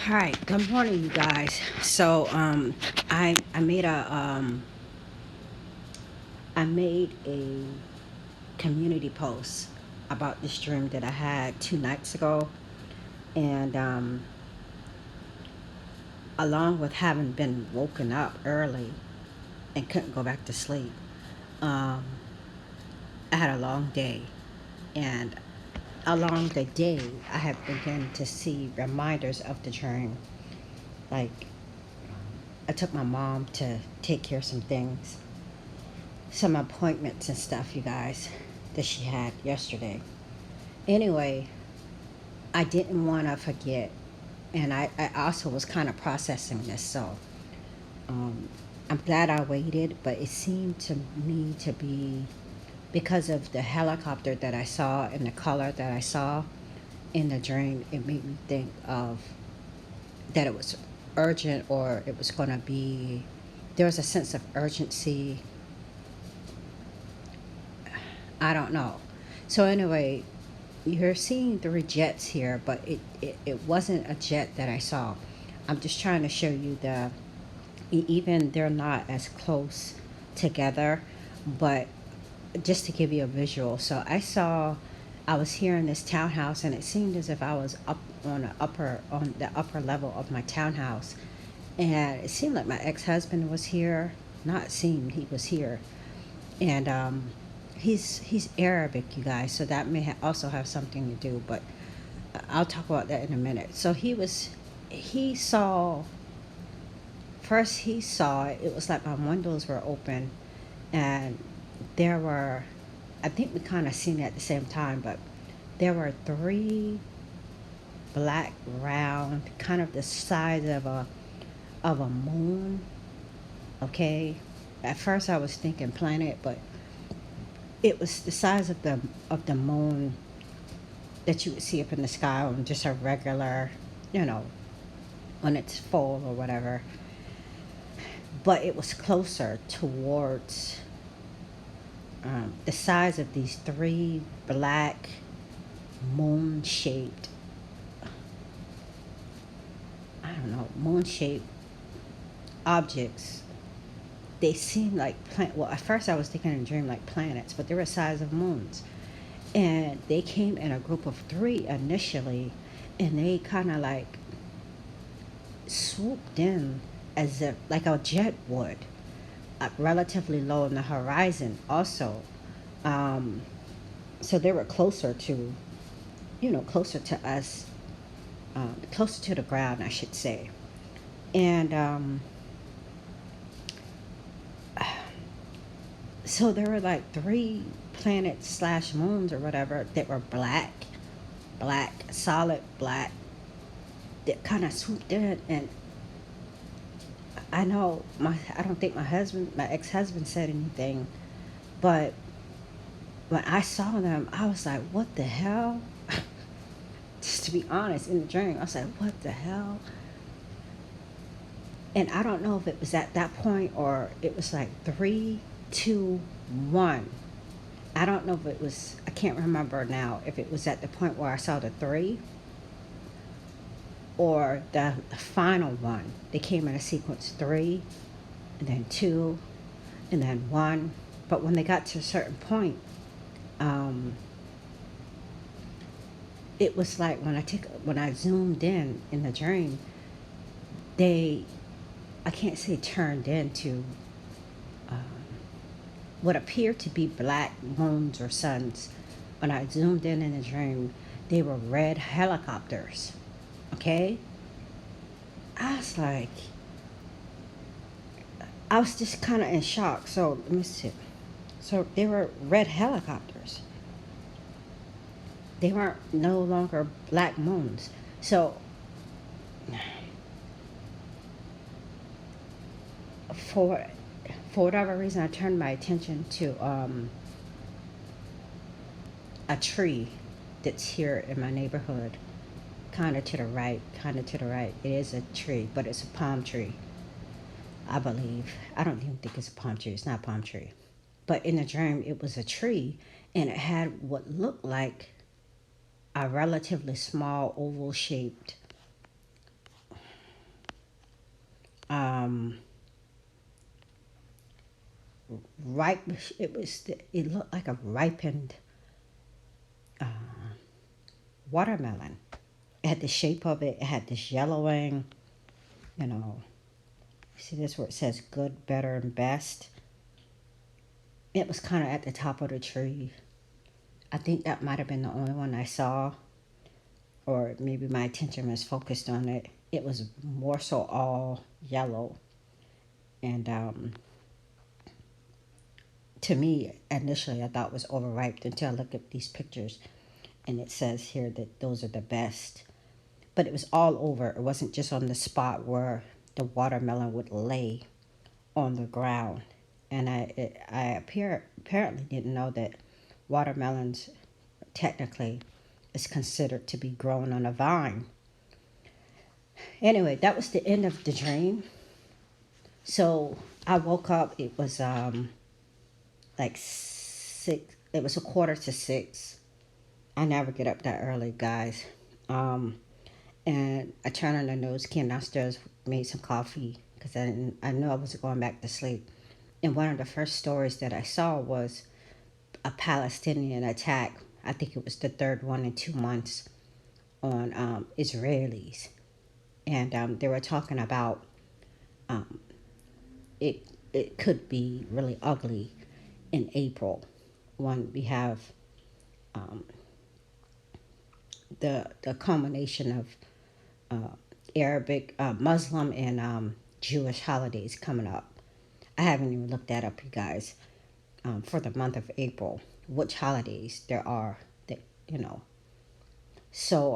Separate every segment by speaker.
Speaker 1: Hi, good morning, you guys. I made a community post about this dream that I had 2 nights ago, and along with having been woken up early and couldn't go back to sleep, um, I had a long day, and along the day, I have begun to see reminders of the dream. Like I took my mom to take care of some things, some appointments and stuff, you guys, that she had yesterday. Anyway, I didn't want to forget, and I also was kind of processing this, so um, I'm glad I waited, but it seemed to me to be because of the helicopter that I saw and the color that I saw in the dream. It made me think of that it was urgent, or it was going to be, there was a sense of urgency. I don't know. So anyway, you're seeing three jets here, but it wasn't a jet that I saw. I'm just trying to show you even they're not as close together, but just to give you a visual. So I was here in this townhouse, and it seemed as if I was up on the upper level of my townhouse, and it seemed like my ex-husband was here. Not seemed, he was here, and he's Arabic, you guys, so that may also have something to do. But I'll talk about that in a minute. So he saw first. He saw it. It was like my windows were open, and there were. I think we kind of seen it at the same time, but there were three black round, kind of the size of a moon. Okay, at first I was thinking planet, but it was the size of the moon that you would see up in the sky on just a regular, you know, when it's full or whatever. But it was closer towards the size of these three black moon shaped, I don't know, moon shaped objects. They seemed like well, at first I was thinking in a dream like planets, but they were the size of moons. And they came in a group of three initially, and they kind of like swooped in as if like a jet would, relatively low on the horizon also. Um, so they were closer to, closer to us, closer to the ground, I should say. And so there were like three planets slash moons or whatever that were black, solid black, that kind of swooped in. And I don't think my ex-husband said anything, but when I saw them, I was like, what the hell? Just to be honest, in the dream, I was like, what the hell? And I don't know if it was at that point or it was like three, two, one. I don't know if it was, I can't remember now if it was at the point where I saw the three or the final one. They came in a sequence three, and then two, and then one. But when they got to a certain point, um, it was like when I zoomed in the dream, they, I can't say turned into um, what appeared to be black moons or suns. When I zoomed in the dream, they were red helicopters. Okay, I was like, I was just kind of in shock. So let me see. So they were red helicopters. They weren't no longer black moons. So for for whatever reason, I turned my attention to a tree that's here in my neighborhood, kind of to the right, kind of to the right. It is a tree, but it's a palm tree, I believe. I don't even think it's a palm tree. It's not a palm tree. But in the dream, it was a tree, and it had what looked like a relatively small oval shaped um, ripe. It looked like a ripened watermelon. It had the shape of it. It had this yellowing. You know, see this where it says good, better, and best. It was kind of at the top of the tree. I think that might have been the only one I saw, or maybe my attention was focused on it. It was more so all yellow, and to me, initially, I thought it was overripe until I looked at these pictures, and it says here that those are the best. But it was all over. It wasn't just on the spot where the watermelon would lay on the ground. And apparently didn't know that watermelons technically is considered to be grown on a vine. Anyway, that was the end of the dream. So I woke up. It was like 6. It was a quarter to 6. I never get up that early, guys. Um, and I turned on the news, came downstairs, made some coffee because I knew I wasn't going back to sleep. And one of the first stories that I saw was a Palestinian attack. I think it was the third one in 2 months on Israelis, and they were talking about um, it. It could be really ugly in April when we have um, the culmination of uh, Arabic, Muslim, and Jewish holidays coming up. I haven't even looked that up, you guys, for the month of April, which holidays there are that, you know. So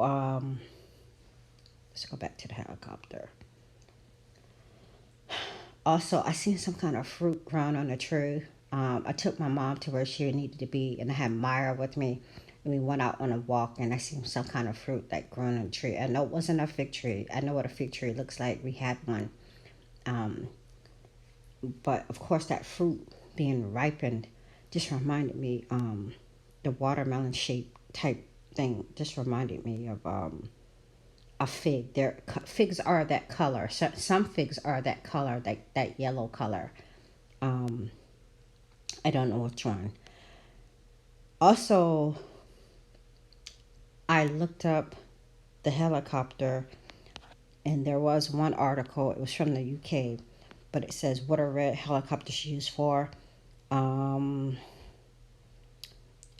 Speaker 1: let's go back to the helicopter. Also, I seen some kind of fruit growing on a tree. I took my mom to where she needed to be, and I had Myra with me. And we went out on a walk, and I seen some kind of fruit that growing on a tree. I know it wasn't a fig tree. I know what a fig tree looks like. We had one. Um, but of course, that fruit being ripened just reminded me, the watermelon shape type thing just reminded me of a fig. Figs are that color. So, some figs are that color, that yellow color. Um, I don't know which one. Also, I looked up the helicopter, and there was one article. It was from the UK, but it says what are red helicopters used for. Um,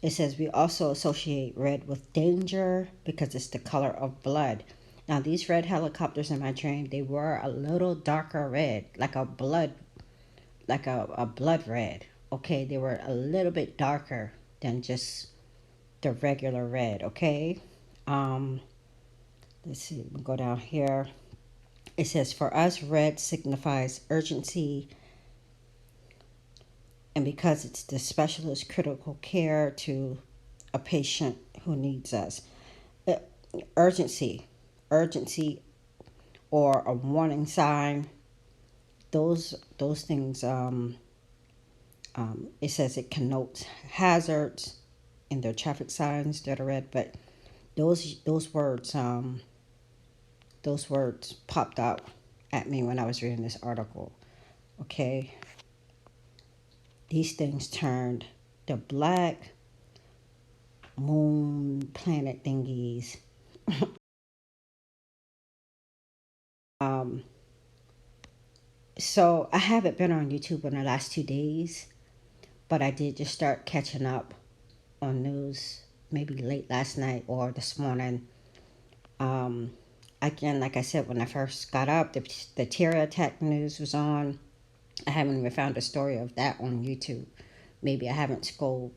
Speaker 1: it says we also associate red with danger because it's the color of blood. Now these red helicopters in my dream, they were a little darker red, like a blood red. Okay, they were a little bit darker than just the regular red. Okay, um, let's see. We'll go down here. It says for us, red signifies urgency, and because it's the specialist critical care to a patient who needs us. Uh, urgency, urgency, or a warning sign. Those things. It says it connotes hazards in their traffic signs that are red, but those words popped out at me when I was reading this article. Okay, these things turned the black moon planet thingies. Um, so I haven't been on YouTube in the last 2 days, but I did just start catching up on news maybe late last night or this morning. Um, Again, like I said, when I first got up, the terror attack news was on. I haven't even found a story of that on YouTube. Maybe I haven't scrolled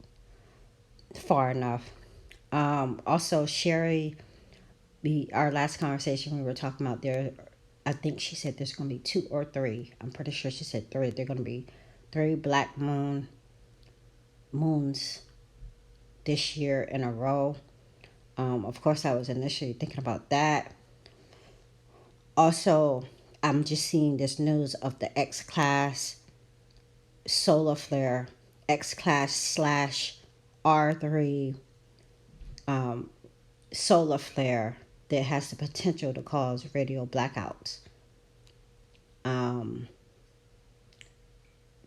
Speaker 1: far enough. Also, Sherry, our last conversation we were talking about there, I think she said there's going to be 2 or 3. I'm pretty sure she said 3. They're going to be 3 black moons this year in a row. Of course, I was initially thinking about that. Also, I'm just seeing this news of the X Class solar flare, X Class slash R3 um, solar flare that has the potential to cause radio blackouts. um,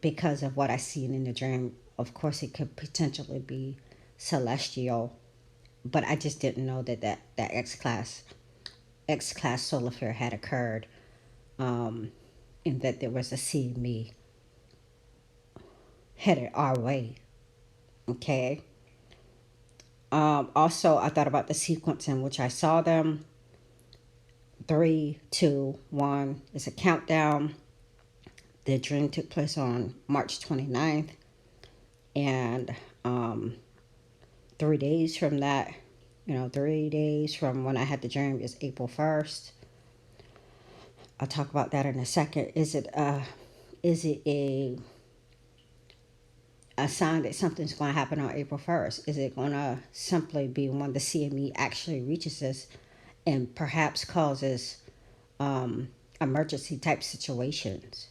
Speaker 1: because of what I seen in the dream. Of course, it could potentially be celestial, but I just didn't know that X class solar flare had occurred, um, and that there was a CME headed our way. Okay. Also, I thought about the sequence in which I saw them. Three, two, one. It's a countdown. The dream took place on March 29th, and 3 days from that, 3 days from when I had the dream is April 1st. I'll talk about that in a second. Is it a sign that something's going to happen on April 1st? Is it going to simply be when the CME actually reaches us and perhaps causes emergency type situations?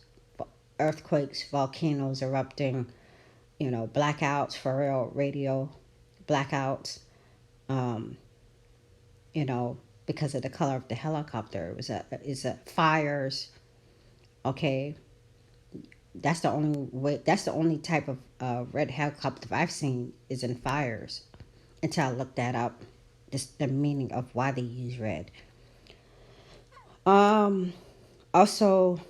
Speaker 1: Earthquakes, volcanoes erupting, blackouts, for real, radio blackouts, um, you know, because of the color of the helicopter. Is a fires, okay? That's the only type of red helicopter I've seen is in fires until I looked that up. Just the meaning of why they use red. Um, Also,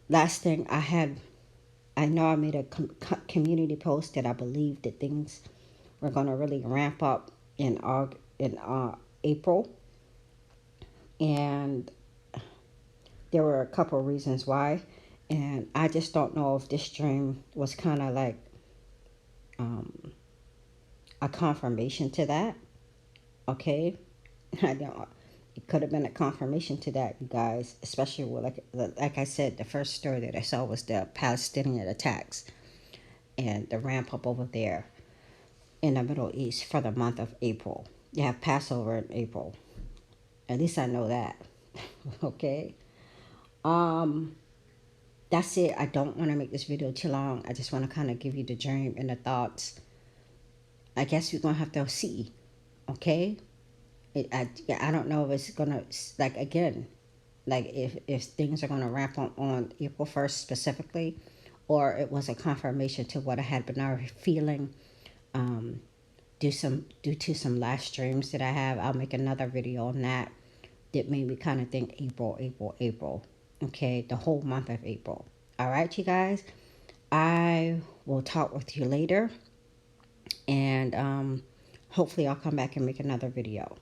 Speaker 1: last thing I know I made a community post that I believe that things were going to really ramp up in April, and there were a couple of reasons why, and I just don't know if this dream was kind of like um, a confirmation to that. Okay, I don't. It could have been a confirmation to that, you guys. Especially with like I said, the first story that I saw was the Palestinian attacks and the ramp up over there in the Middle East for the month of April. You have Passover in April. At least I know that. Okay. Um, that's it. I don't want to make this video too long. I just want to kind of give you the dream and the thoughts. I guess you're gonna have to see. Okay. I don't know if it's gonna, like, again, like if things are gonna ramp on April 1st specifically, or it was a confirmation to what I had been already feeling. Um, due to some last dreams that I have. I'll make another video on that. That made me kind of think April, April, April. Okay, the whole month of April. All right, you guys. I will talk with you later, and hopefully I'll come back and make another video.